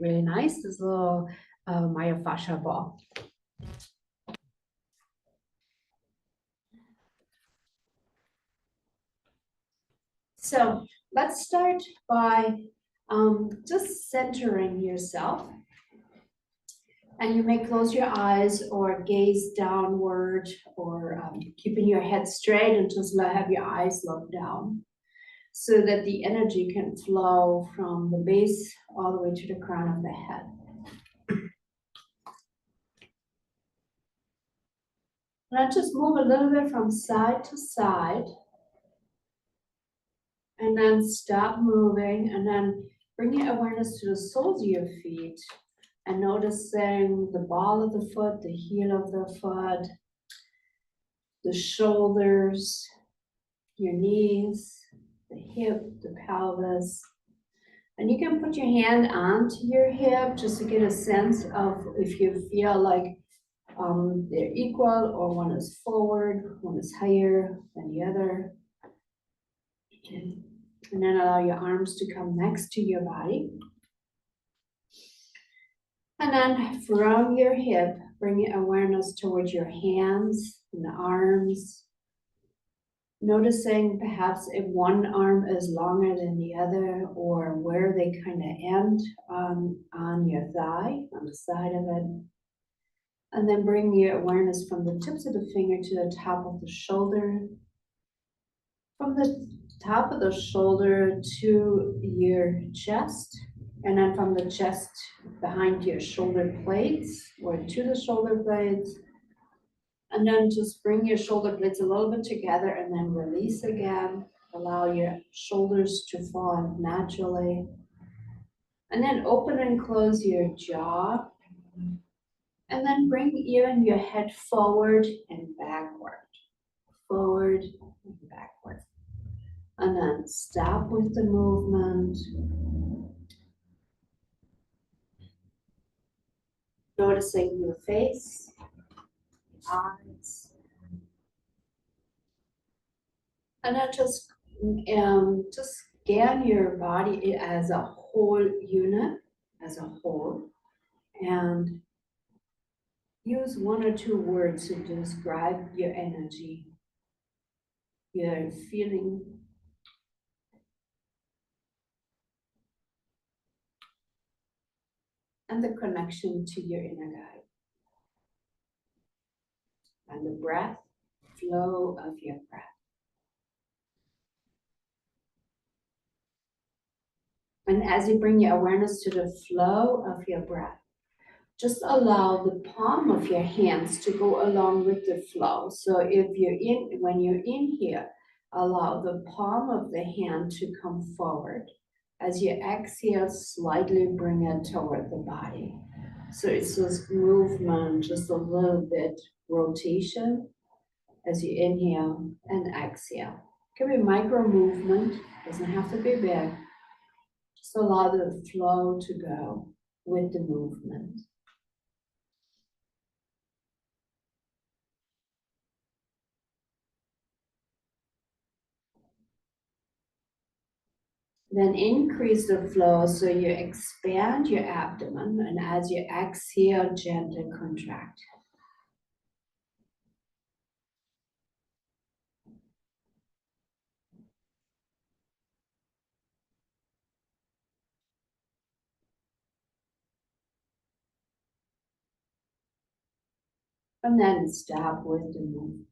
really nice, this little myofascial ball. So let's start by just centering yourself. And you may close your eyes or gaze downward, or keeping your head straight and just have your eyes look down, so that the energy can flow from the base all the way to the crown of the head. Now just move a little bit from side to side, and then stop moving, and then bring your awareness to the soles of your feet, and noticing the ball of the foot, the heel of the foot, the shoulders, your knees, the hip, the pelvis. And you can put your hand onto your hip just to get a sense of if you feel like they're equal, or one is forward, one is higher than the other. And then allow your arms to come next to your body. And then from your hip, bring your awareness towards your hands and the arms. Noticing perhaps if one arm is longer than the other, or where they kind of end on your thigh, on the side of it. And then bring your awareness from the tips of the finger to the top of the shoulder. From the top of the shoulder to your chest. And then from the chest behind your shoulder blades, or to the shoulder blades. And then just bring your shoulder blades a little bit together, and then release again. Allow your shoulders to fall naturally. And then open and close your jaw. And then bring even your head forward and backward. Forward and backward. And then stop with the movement. Noticing your face, eyes. And then just scan your body as a whole unit, as a whole, and use one or two words to describe your energy, your feeling, and the connection to your inner guide. And the breath, flow of your breath. And as you bring your awareness to the flow of your breath, just allow the palm of your hands to go along with the flow. So when you're in here, allow the palm of the hand to come forward. As you exhale, slightly bring it toward the body. So it's this movement, just a little bit rotation as you inhale and exhale. It can be micro movement, doesn't have to be big. Just allow the flow to go with the movement. Then increase the flow so you expand your abdomen, and as you exhale, gently contract. And then stop with the movement.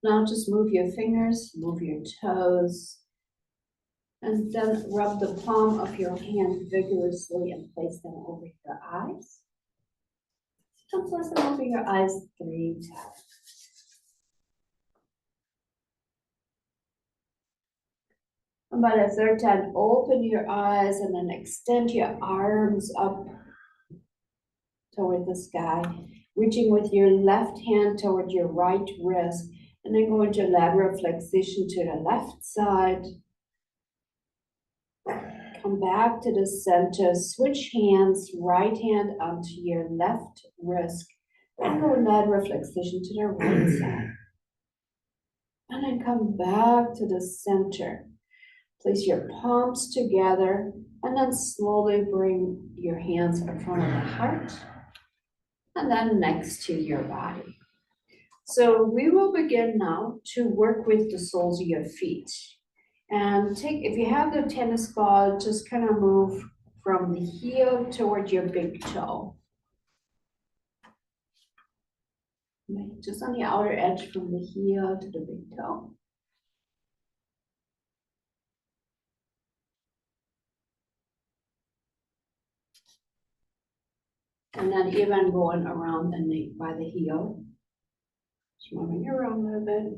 Now just move your fingers, move your toes, and then rub the palm of your hand vigorously and place them over your eyes. And place them over your eyes 3 times. And by the third time, open your eyes and then extend your arms up toward the sky, reaching with your left hand toward your right wrist, and then go into lateral flexion to the left side. Come back to the center, switch hands, right hand onto your left wrist, and go lateral flexion to the right side. then come back to the center. Place your palms together and then slowly bring your hands in front of the heart and then next to your body. So we will begin now to work with the soles of your feet. And if you have the tennis ball, just kind of move from the heel toward your big toe. Just on the outer edge from the heel to the big toe. And then even going around the neck by the heel. Just moving around a little bit.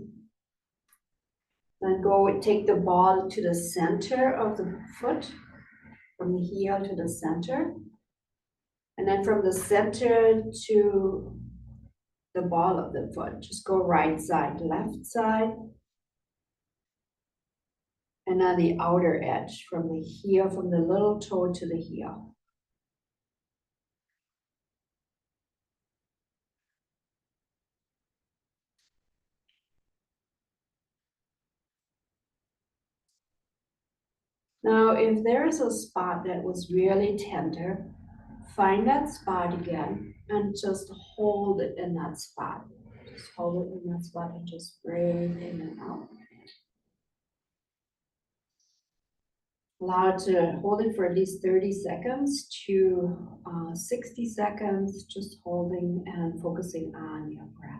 Then take the ball to the center of the foot, from the heel to the center. And then from the center to the ball of the foot, just go right side, left side. And then the outer edge from the heel, from the little toe to the heel. Now, if there is a spot that was really tender, find that spot again and just hold it in that spot. Just hold it in that spot and just breathe in and out. Allow it to hold it for at least 30 seconds to 60 seconds, just holding and focusing on your breath.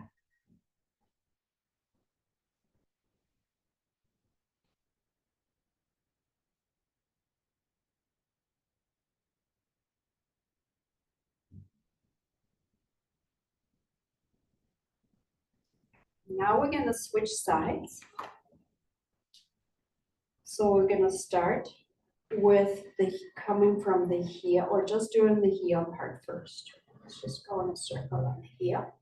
Now we're going to switch sides. So we're going to start with the coming from the heel, or just doing the heel part first. Let's just go in a circle on the heel.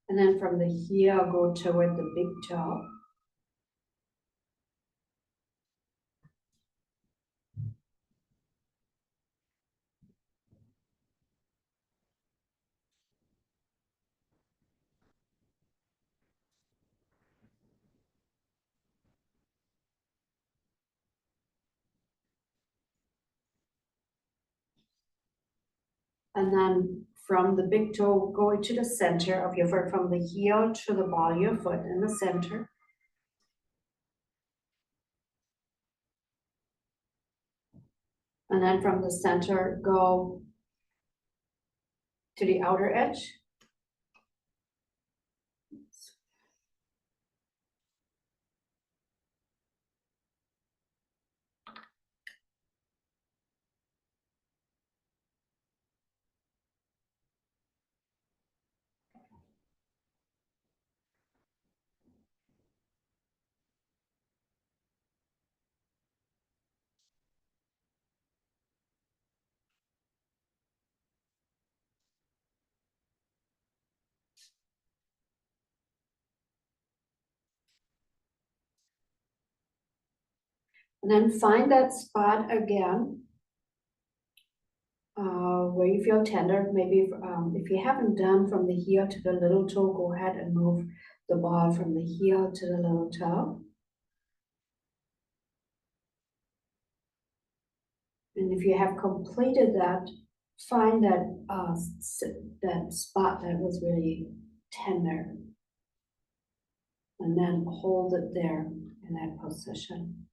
And then from the heel, go toward the big toe. And then from the big toe, go to the center of your foot, from the heel to the ball of your foot in the center. And then from the center, go to the outer edge. And then find that spot again where you feel tender. Maybe if you haven't done from the heel to the little toe, go ahead and move the ball from the heel to the little toe. And if you have completed that, find that spot that was really tender. And then hold it there in that position.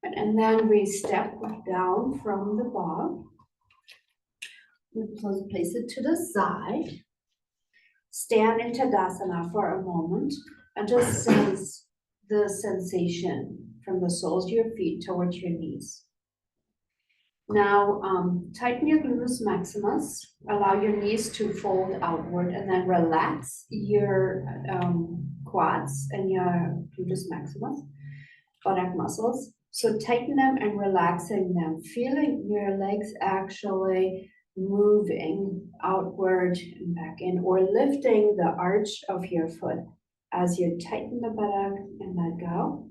And then we step down from the ball. We place it to the side. Stand in Tadasana for a moment and just sense the sensation from the soles of your feet towards your knees. Now, tighten your gluteus maximus, allow your knees to fold outward, and then relax your quads and your gluteus maximus, buttock muscles. So tighten them and relaxing them, feeling your legs actually moving outward and back in, or lifting the arch of your foot as you tighten the buttock and let go.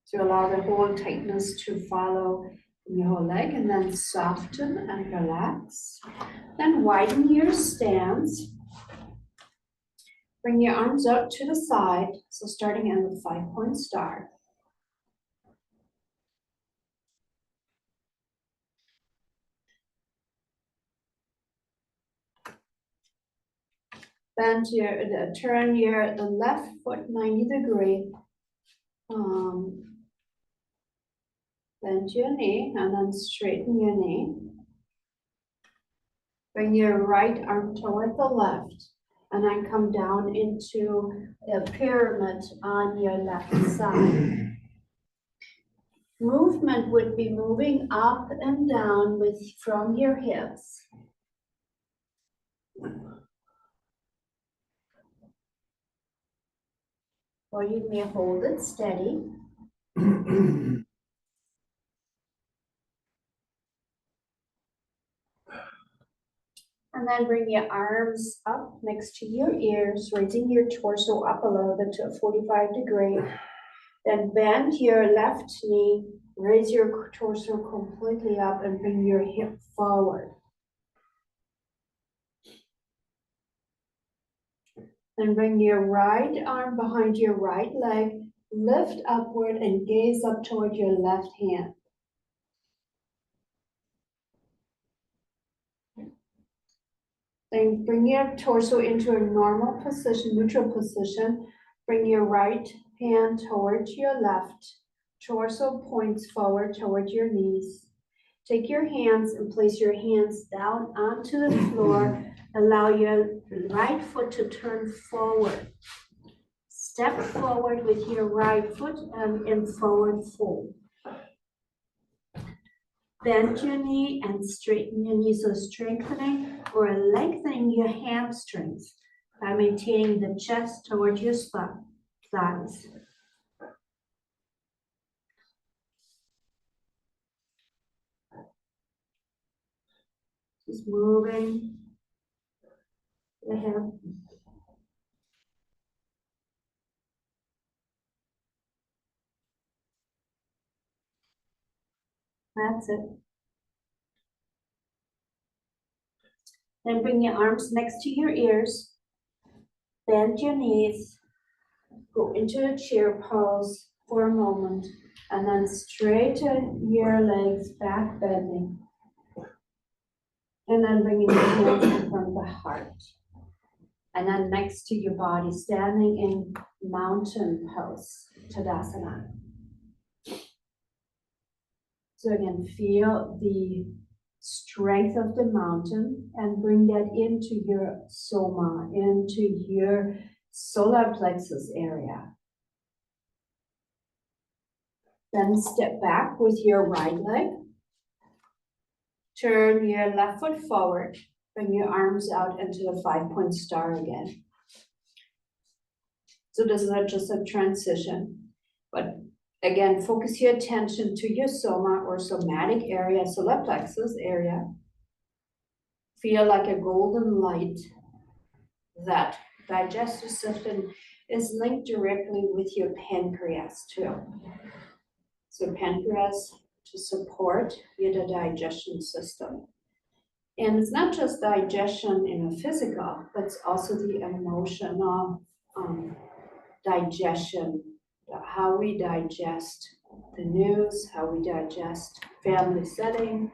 So allow the whole tightness to follow your whole leg, and then soften and relax. Then widen your stance. Bring your arms out to the side. So starting in the 5-point star. Then turn the left foot 90 degree. Bend your knee and then straighten your knee. Bring your right arm toward the left and then come down into a pyramid on your left side. Movement would be moving up and down from your hips. Or you may hold it steady. And then bring your arms up next to your ears, raising your torso up a little bit to a 45 degree. Then bend your left knee, raise your torso completely up and bring your hip forward. Then bring your right arm behind your right leg, lift upward and gaze up toward your left hand. Then bring your torso into a normal position, neutral position. Bring your right hand towards your left. Torso points forward towards your knees. Take your hands and place your hands down onto the floor. Allow your right foot to turn forward. Step forward with your right foot and in forward fold. Bend your knee and straighten your knee, so strengthening or lengthening your hamstrings by maintaining the chest towards your thighs. Just moving the hip. That's it. Then bring your arms next to your ears. Bend your knees. Go into a chair pose for a moment. And then straighten your legs back bending. And then bringing your hands in front of the heart. And then next to your body, standing in mountain pose, Tadasana. So again, feel the strength of the mountain and bring that into your soma, into your solar plexus area. Then step back with your right leg. Turn your left foot forward. Bring your arms out into the 5-point star again. So this is just a transition, but again, focus your attention to your soma or somatic area, solar plexus area. Feel like a golden light. That digestive system is linked directly with your pancreas too. So pancreas to support your digestion system. And it's not just digestion in a physical, but it's also the emotional digestion, how we digest the news, how we digest family setting,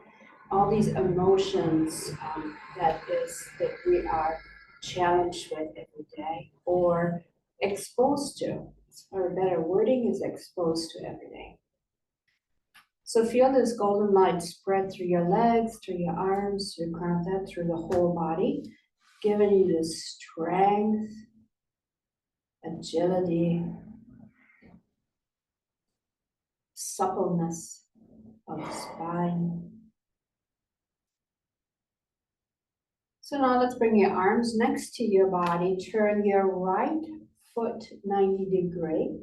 all these emotions that we are challenged with every day or exposed to, or better wording is exposed to every day. So feel this golden light spread through your legs, through your arms, through your crown of head, through the whole body. giving you the strength, agility, suppleness of the spine. So now let's bring your arms next to your body. Turn your right foot 90 degree.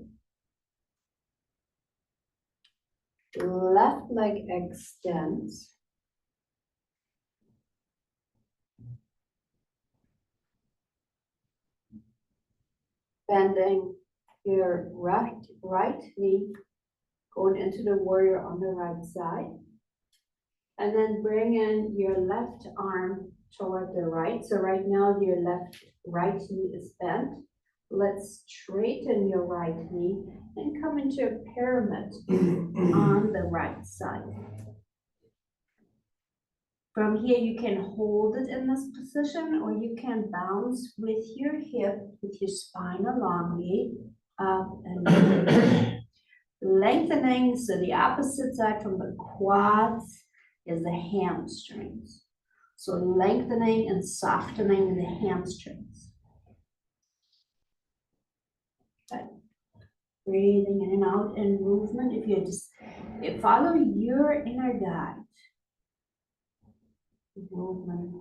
Left leg extends. Bending your right knee, going into the warrior on the right side. And then bring in your left arm toward the right. So right now your right knee is bent. Let's straighten your right knee and come into a pyramid on the right side. From here, you can hold it in this position, or you can bounce with your hip, with your spine elongate, up and down. Lengthening, so the opposite side from the quads is the hamstrings. So lengthening and softening the hamstrings. Okay. Breathing in and out in movement. If you follow your inner guide. Movement.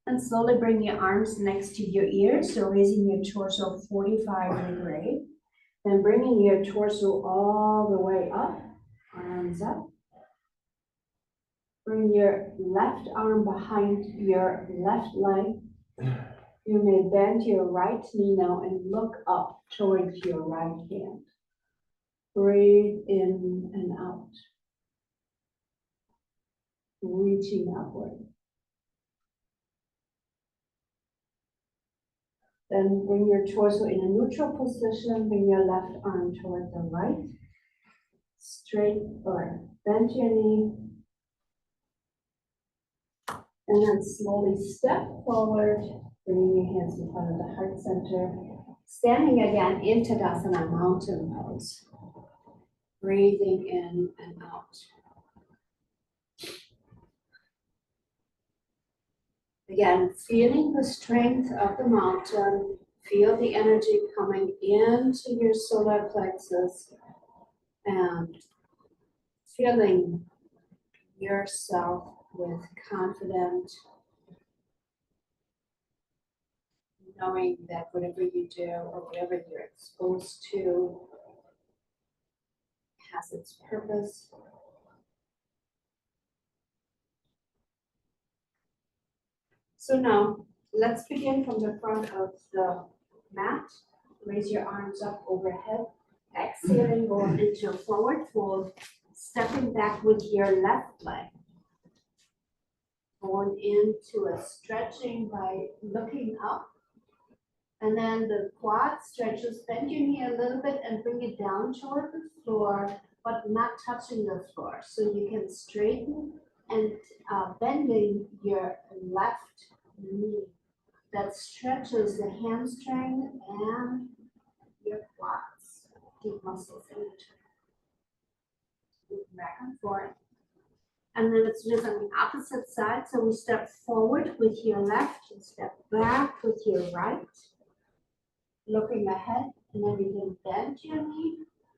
And slowly bring your arms next to your ears, so raising your torso 45 degree. Then bringing your torso all the way up, arms up. Bring your left arm behind your left leg. You may bend your right knee now and look up towards your right hand. Breathe in and out. Reaching upward. Then bring your torso in a neutral position. Bring your left arm toward the right. Straight or bend your knee. And then slowly step forward, bringing your hands in front of the heart center. Standing again in Tadasana, mountain pose. Breathing in and out. Again, feeling the strength of the mountain. Feel the energy coming into your solar plexus. And feeling yourself with confidence. Knowing that whatever you do or whatever you're exposed to has its purpose. So now, let's begin from the front of the mat. Raise your arms up overhead. Exhaling, going into a forward fold. Stepping back with your left leg. Going into a stretching by looking up. And then the quad stretches, bend your knee a little bit and bring it down toward the floor, but not touching the floor. So you can straighten and bending your left knee. That stretches the hamstring and your quads, deep muscles in between. Move back and forth. And then let's do this on the opposite side. So we step forward with your left and step back with your right. Looking ahead, and then you can bend your knee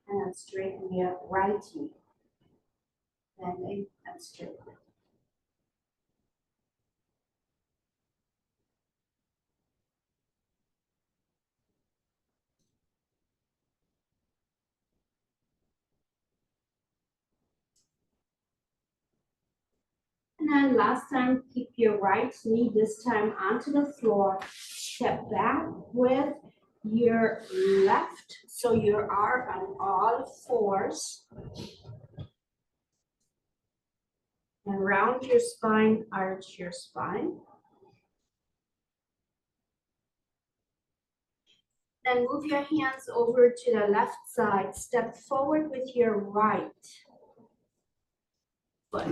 and then straighten your right knee. Bending and straightening. And then last time, keep your right knee this time onto the floor. Step back with your left, so you are on all fours. And round your spine, arch your spine. Then move your hands over to the left side. Step forward with your right foot.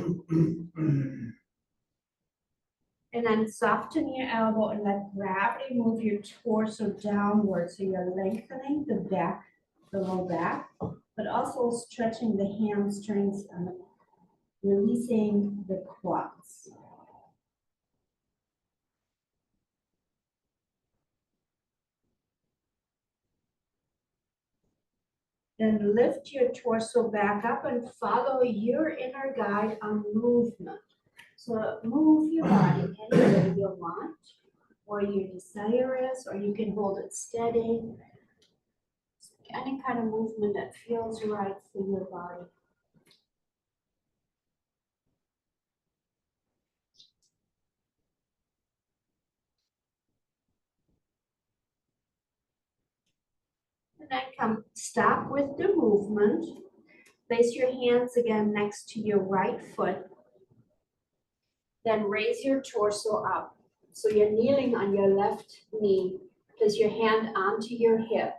And then soften your elbow and let gravity move your torso downward. So you're lengthening the back, the low back, but also stretching the hamstrings and releasing the quads. Then lift your torso back up and follow your inner guide on movement. So move your body any way you want, or your desire is, or you can hold it steady. Any kind of movement that feels right for your body. And then stop with the movement. Place your hands again next to your right foot. Then raise your torso up. So you're kneeling on your left knee. Place your hand onto your hip.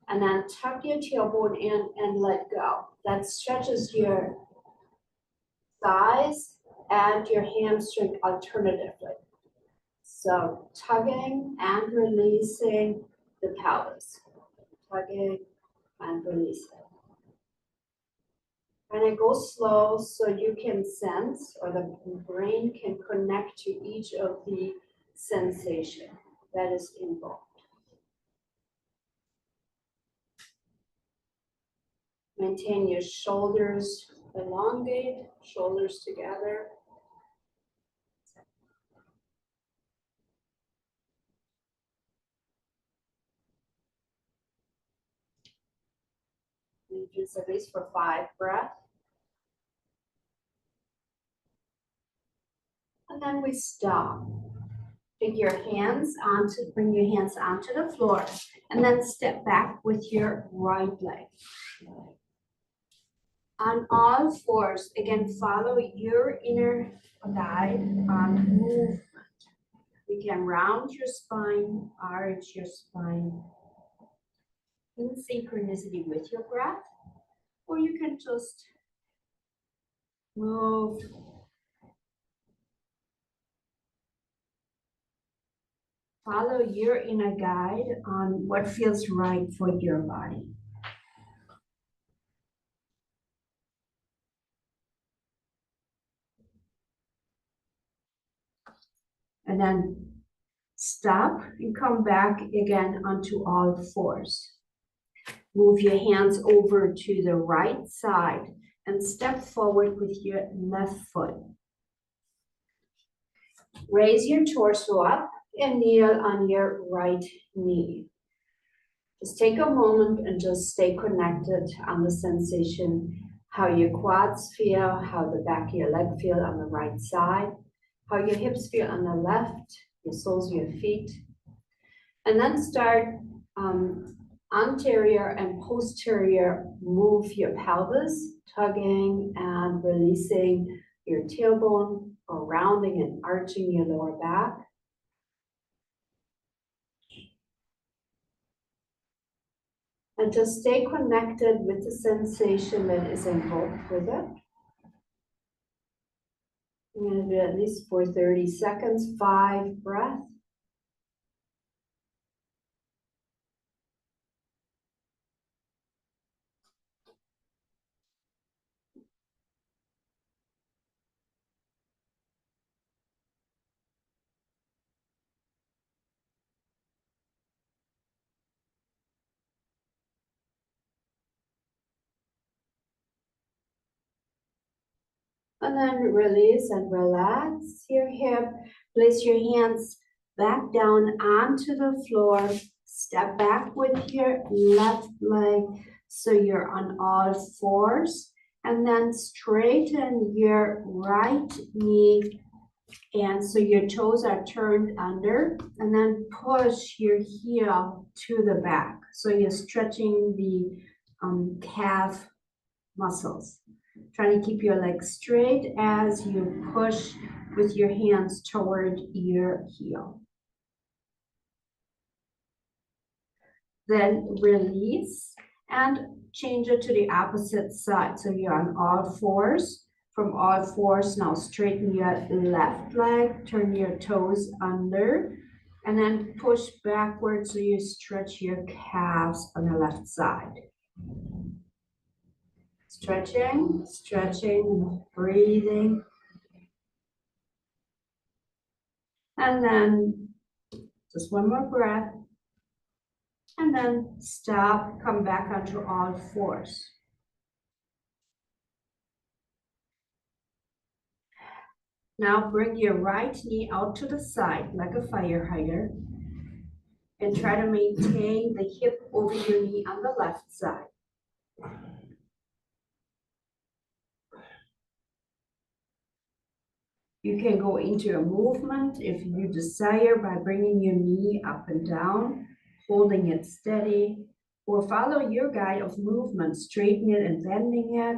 And then tuck your tailbone in and let go. That stretches your thighs and your hamstring alternatively. So tugging and releasing the pelvis. Tugging and releasing. And it goes slow so you can sense, or the brain can connect to each of the sensation that is involved. Maintain your shoulders elongate, shoulders together. And just at least for 5 breaths. And then we stop. Bring your hands onto the floor, and then step back with your right leg. On all fours, again, follow your inner guide on movement. You can round your spine, arch your spine in synchronicity with your breath, or you can just move. Follow your inner guide on what feels right for your body. And then stop and come back again onto all fours. Move your hands over to the right side and step forward with your left foot. Raise your torso up and kneel on your right knee. Just take a moment and just stay connected on the sensation, how your quads feel, how the back of your leg feel on the right side, how your hips feel on the left, your soles of your feet. And then start anterior and posterior, move your pelvis, tugging and releasing your tailbone, or rounding and arching your lower back. And just stay connected with the sensation that is invoked with it. I'm going to do at least for 30 seconds, 5 breaths. And then release and relax your hip. Place your hands back down onto the floor. Step back with your left leg so you're on all fours. And then straighten your right knee. And so your toes are turned under. And then push your heel to the back. So you're stretching the calf muscles. Trying to keep your legs straight as you push with your hands toward your heel. Then release and change it to the opposite side. So you're on all fours From all fours, now straighten your left leg, turn your toes under, and then push backwards so you stretch your calves on the left side. Stretching, stretching, breathing. And then just one more breath. And then stop, come back onto all fours. Now bring your right knee out to the side like a fire hydrant and try to maintain the hip over your knee on the left side. You can go into a movement if you desire by bringing your knee up and down, holding it steady, or follow your guide of movement, straighten it and bending it.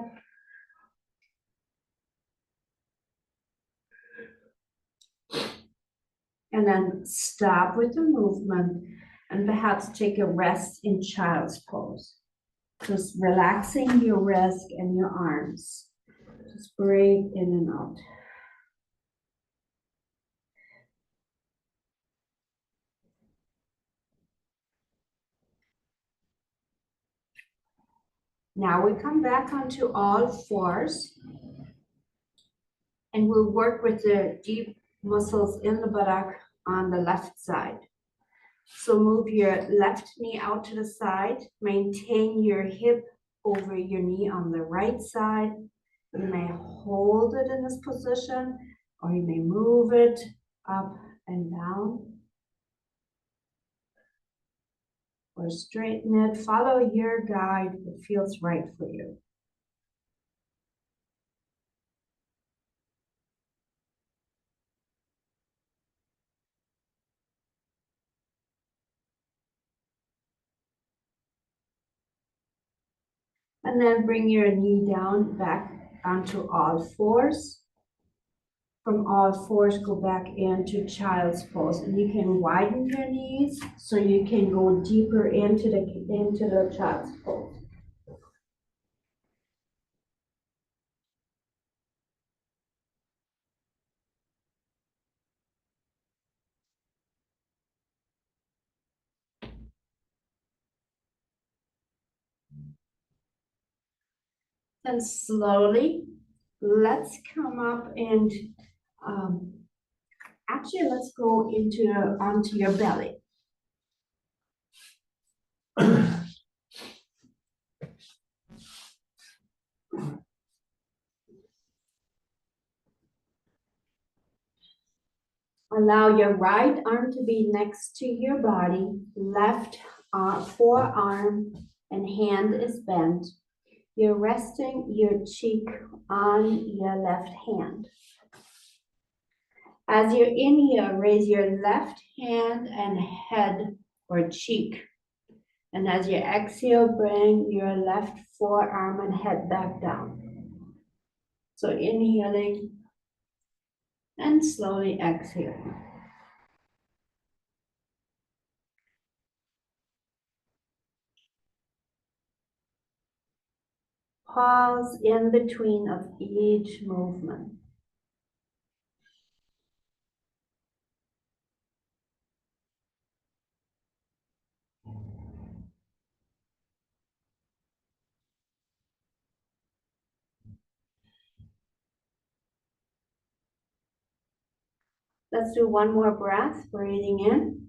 And then stop with the movement and perhaps take a rest in child's pose. Just relaxing your wrist and your arms. Just breathe in and out. Now we come back onto all fours and we'll work with the deep muscles in the buttock on the left side. So move your left knee out to the side, maintain your hip over your knee on the right side. You may hold it in this position or you may move it up and down. Or straighten it, follow your guide that feels right for you. And then bring your knee down back onto all fours. From all fours, go back into child's pose. And you can widen your knees so you can go deeper into the child's pose. Then slowly, let's come up and actually let's go onto your belly. Allow your right arm to be next to your body, left forearm and hand is bent. You're resting your cheek on your left hand. As you inhale, raise your left hand and head or cheek. And as you exhale, bring your left forearm and head back down. So inhaling and slowly exhaling. Pause in between of each movement. Let's do one more breath, breathing in.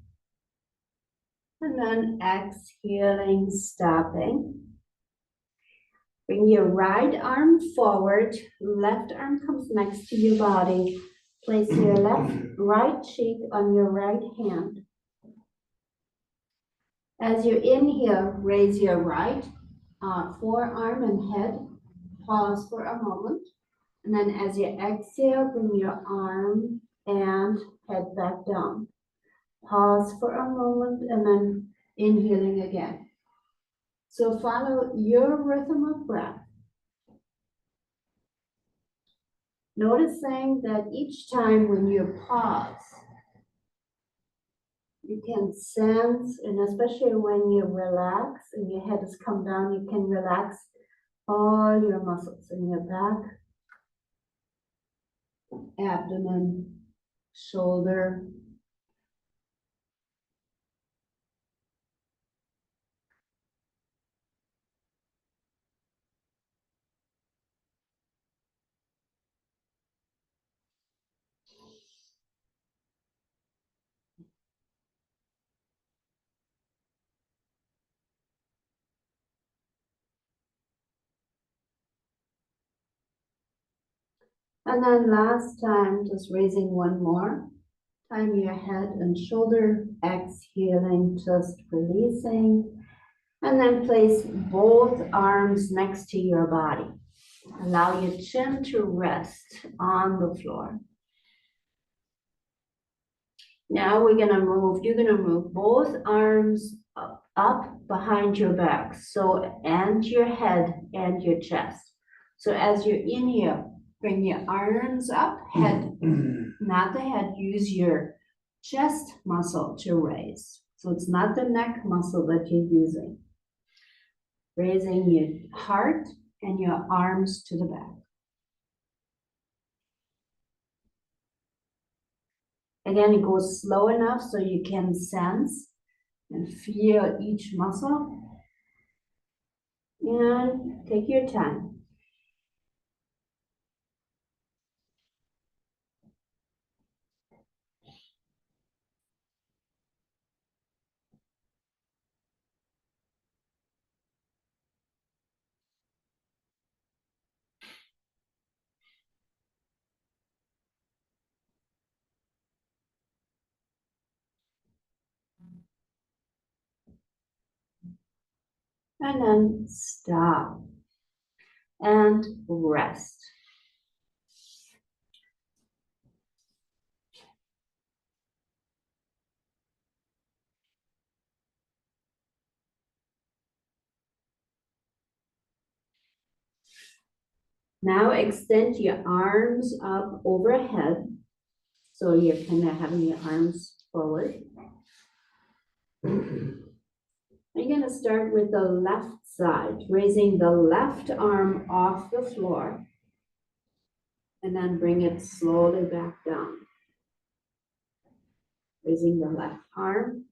And then exhaling, stopping. Bring your right arm forward, left arm comes next to your body. Place your right cheek on your right hand. As you inhale, raise your right forearm and head. Pause for a moment. And then as you exhale, bring your arm and head back down. Pause for a moment and then inhaling again. So follow your rhythm of breath. Noticing that each time when you pause, you can sense, and especially when you relax and your head has come down, you can relax all your muscles in your back, abdomen, shoulder. And then last time, just raising one more. Time your head and shoulder, exhaling, just releasing. And then place both arms next to your body. Allow your chin to rest on the floor. Now you're gonna move both arms up behind your back. So, and your head and your chest. So as you're in here, bring your arms up, head, not the head, use your chest muscle to raise. So it's not the neck muscle that you're using. Raising your heart and your arms to the back. Again, it goes slow enough so you can sense and feel each muscle. And take your time. And then stop and rest. Now extend your arms up overhead. So you're kind of having your arms forward. You're going to start with the left side, raising the left arm off the floor. And then bring it slowly back down. Raising the left arm.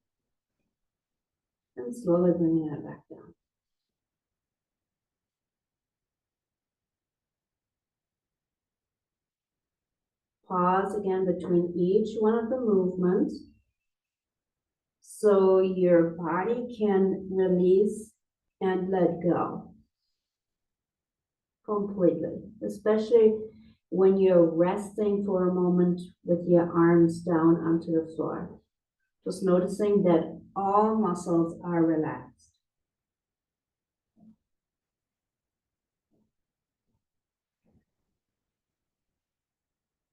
And slowly bringing it back down. Pause again between each one of the movements so your body can release and let go completely, especially when you're resting for a moment with your arms down onto the floor. Just noticing that all muscles are relaxed.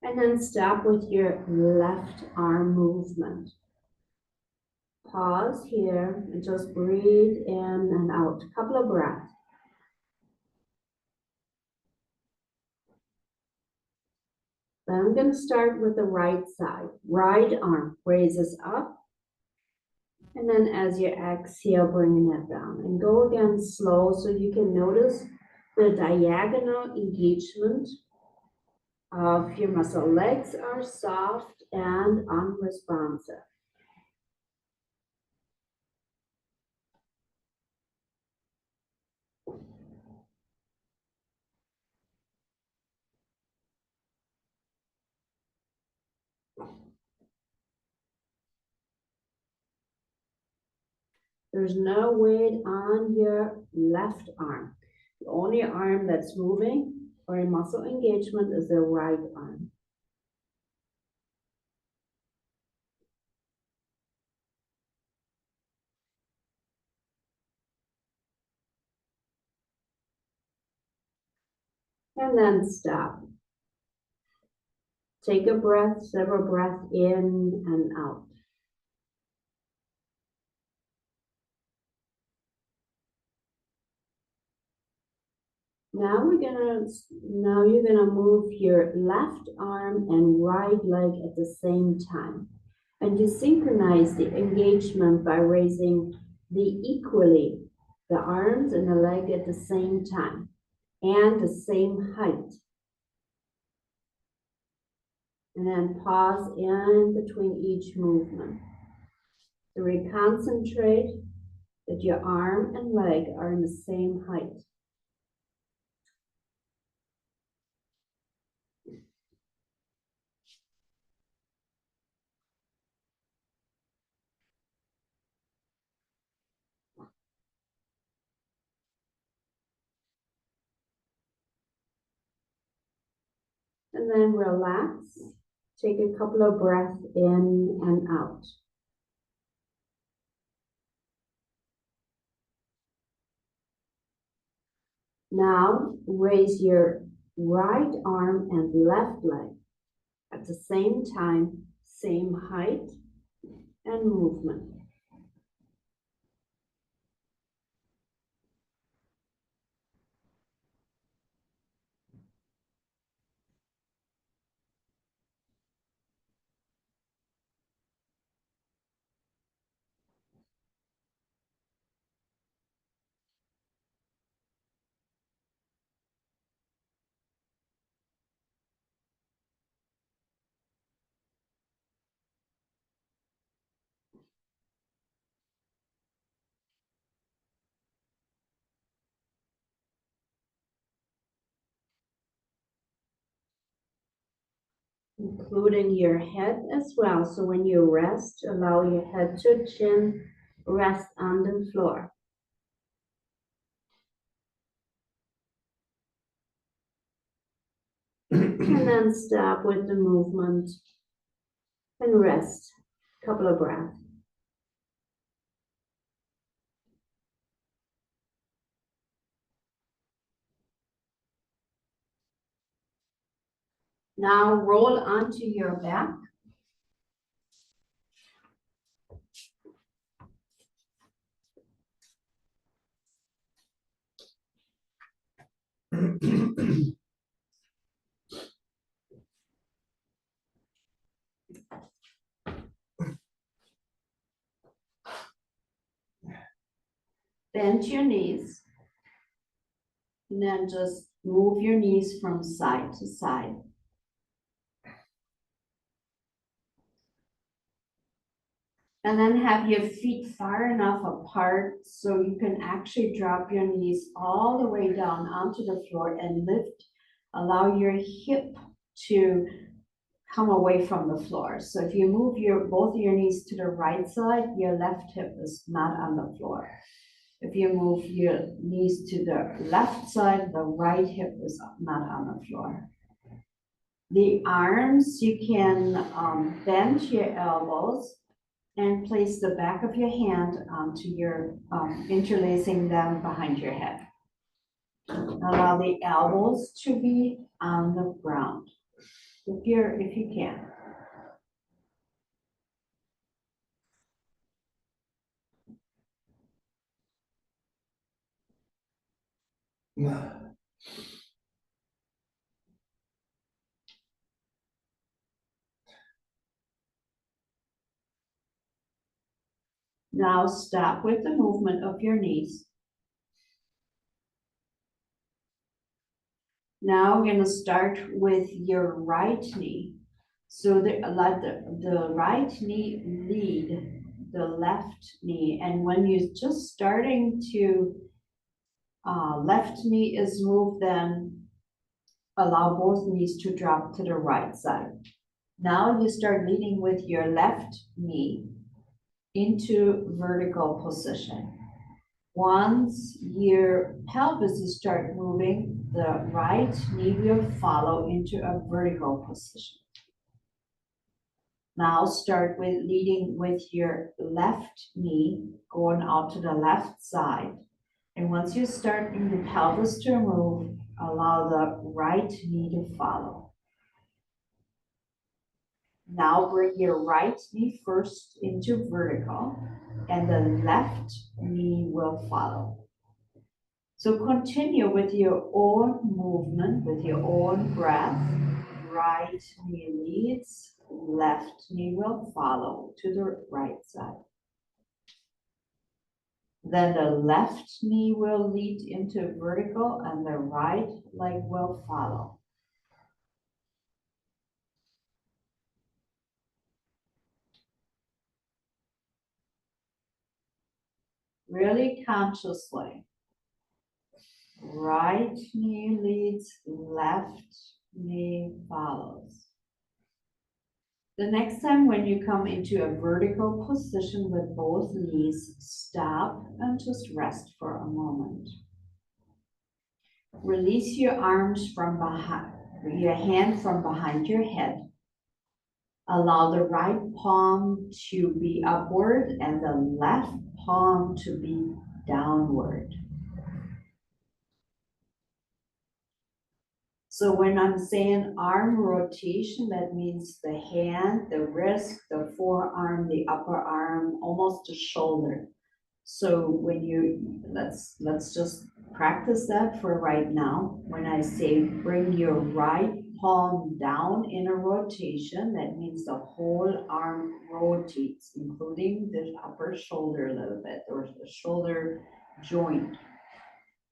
And then stop with your left arm movement. Pause here and just breathe in and out. A couple of breaths. Then I'm going to start with the right side. Right arm raises up. And then as you exhale, bringing it down. And go again slow so you can notice the diagonal engagement of your muscle. Legs are soft and unresponsive. There's no weight on your left arm. The only arm that's moving or in muscle engagement is the right arm. And then stop. Take a breath, several breaths in and out. Now you're gonna move your left arm and right leg at the same time. And you synchronize the engagement by raising equally the arms and the leg at the same time and the same height. And then pause in between each movement. So we concentrate that your arm and leg are in the same height. And then relax. Take a couple of breaths in and out. Now raise your right arm and left leg at the same time, same height and movement. Including your head as well. So when you rest, allow your head to chin rest on the floor. And then stop with the movement and rest. Couple of breaths. Now roll onto your back. Bend your knees. And then just move your knees from side to side. And then have your feet far enough apart so you can actually drop your knees all the way down onto the floor and lift. Allow your hip to come away from the floor. So if you move both of your knees to the right side, your left hip is not on the floor. If you move your knees to the left side, the right hip is not on the floor. The arms, you can bend your elbows and place the back of your hand onto your, interlacing them behind your head. Allow the elbows to be on the ground, if you can. Now stop with the movement of your knees. Now we're going to start with your right knee. So let the right knee lead the left knee. And when you're just starting to, left knee is moved, then allow both knees to drop to the right side. Now you start leaning with your left knee into vertical position. Once your pelvis is start moving, the right knee will follow into a vertical position. Now start with leading with your left knee going out to the left side. And once you start in the pelvis to move, allow the right knee to follow. Now bring your right knee first into vertical and the left knee will follow. So continue with your own movement, with your own breath. Right knee leads, left knee will follow to the right side. Then the left knee will lead into vertical and the right leg will follow. really consciously. Right knee leads, left knee follows. The next time when you come into a vertical position with both knees, stop and just rest for a moment. Release your arms from behind, your hand from behind your head. Allow the right palm to be upward and the left palm to be downward. So when I'm saying arm rotation, that means the hand, the wrist, the forearm, the upper arm, almost the shoulder. So when you, let's just practice that for right now. When I say bring your right palm down in a rotation, that means the whole arm rotates, including the upper shoulder a little bit, or the shoulder joint.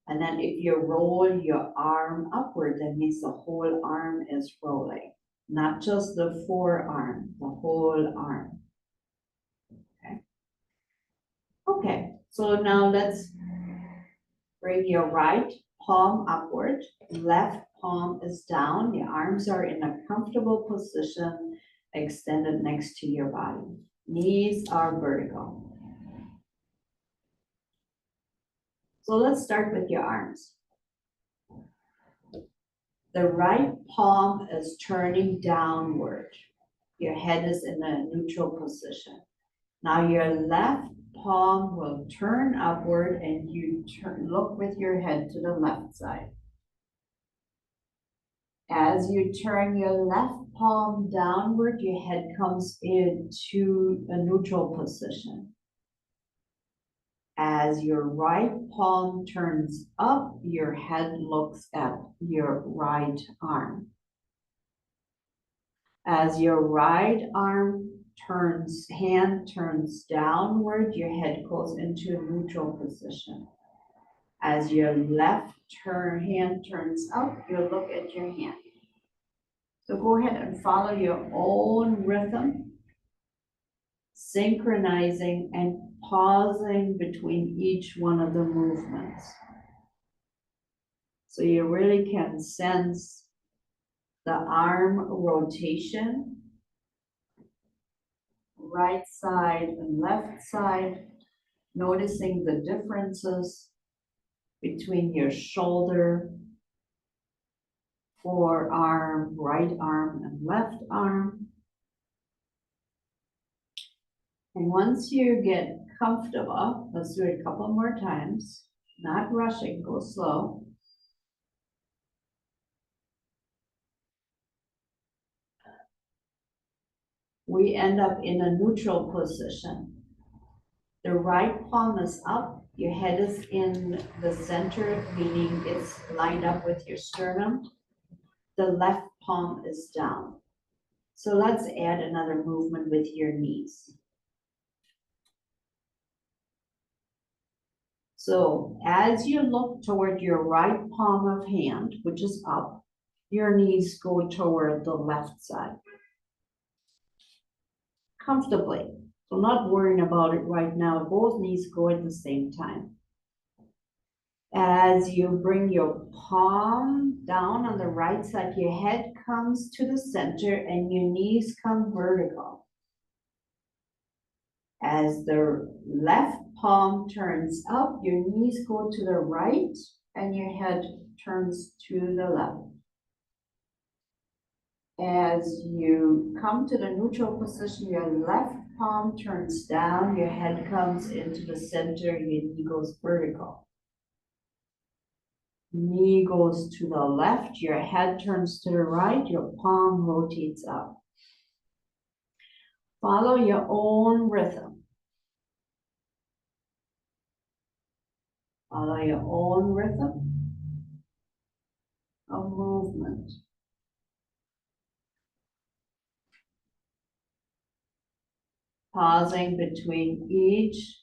And then if you roll your arm upward, that means the whole arm is rolling, not just the forearm, the whole arm. Okay, so now let's bring your right palm upward, left palm is down, the arms are in a comfortable position, extended next to your body. Knees are vertical. So let's start with your arms. The right palm is turning downward. Your head is in a neutral position. Now your left palm will turn upward and you look with your head to the left side. As you turn your left palm downward, your head comes into a neutral position. As your right palm turns up, your head looks at your right arm. As your right hand turns downward, your head goes into a neutral position. As your left hand turns up, you look at your hand. So go ahead and follow your own rhythm, synchronizing and pausing between each one of the movements. So you really can sense the arm rotation, right side and left side, noticing the differences between your shoulder, forearm, right arm, and left arm. And once you get comfortable, let's do it a couple more times, not rushing, go slow. We end up in a neutral position. The right palm is up, your head is in the center, meaning it's lined up with your sternum. The left palm is down. So let's add another movement with your knees. So as you look toward your right palm of hand, which is up, your knees go toward the left side. Comfortably. So not worrying about it right now. Both knees go at the same time. As you bring your palm down on the right side, your head comes to the center and your knees come vertical. As the left palm turns up, your knees go to the right and your head turns to the left. As you come to the neutral position, your left palm turns down, your head comes into the center, your knee goes vertical. Knee goes to the left, your head turns to the right, your palm rotates up. Follow your own rhythm. Follow your own rhythm of movement. Pausing between each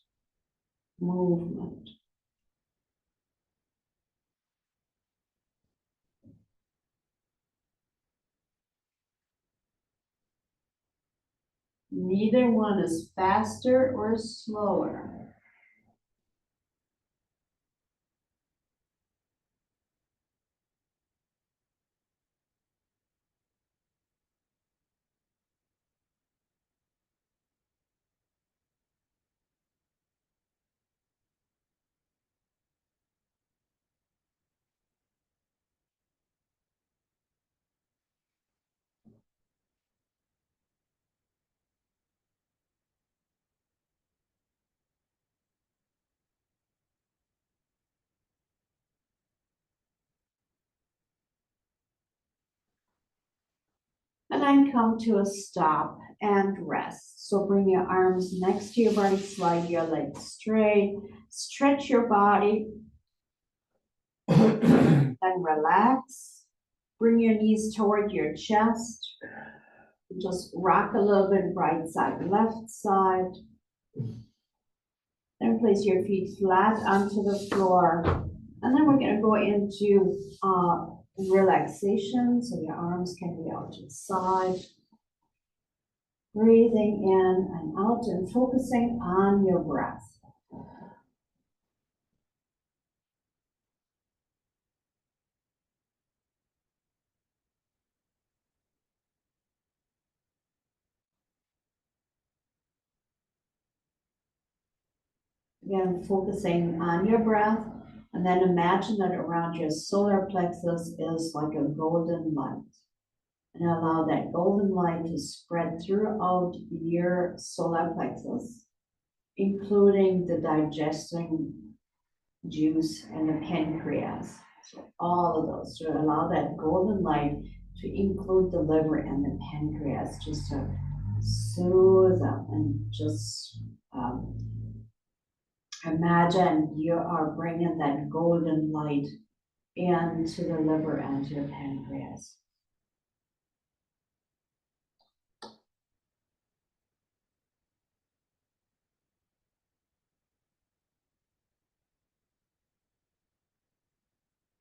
movement. Neither one is faster or slower. And then come to a stop and rest. So bring your arms next to your body, slide your legs straight, stretch your body, then relax. Bring your knees toward your chest. Just rock a little bit, right side, left side. Then place your feet flat onto the floor. And then we're gonna go into relaxation, so your arms can be out to the side. Breathing in and out and focusing on your breath. Again, focusing on your breath, and then imagine that around your solar plexus is like a golden light. And allow that golden light to spread throughout your solar plexus, including the digesting juice and the pancreas. So all of those, to allow that golden light to include the liver and the pancreas, just to soothe them and just imagine you are bringing that golden light into the liver and to the pancreas.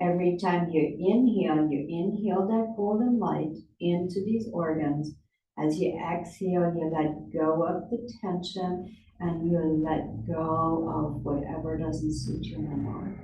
Every time you inhale that golden light into these organs. As you exhale, you let go of the tension and you let go of whatever doesn't suit you anymore.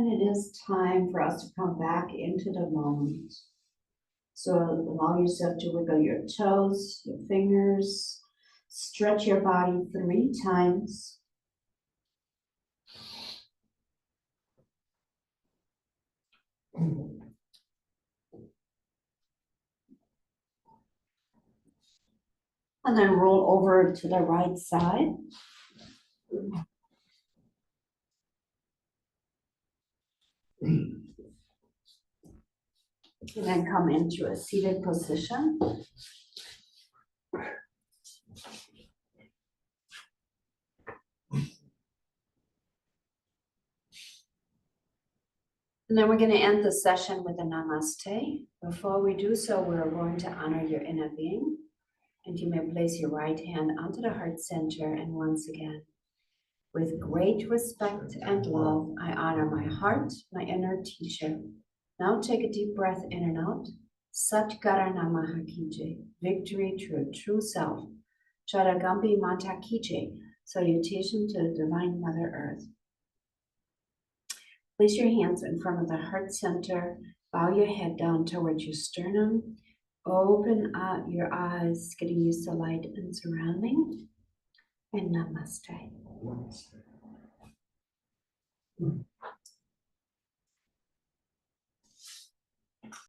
then it is time for us to come back into the moment. So allow yourself to wiggle your toes, your fingers, stretch your body 3 times. And then roll over to the right side. And then come into a seated position. And then we're going to end the session with a namaste. Before we do so, we're going to honor your inner being. And you may place your right hand onto the heart center. And once again, with great respect and love, I honor my heart, my inner teacher. Now take a deep breath in and out. Sat Karana Mahakije, victory to a true self. Charagambi Mata Kije, salutation to the Divine Mother Earth. Place your hands in front of the heart center. Bow your head down towards your sternum. Open up your eyes, getting used to light and surrounding. And namaste. Namaste.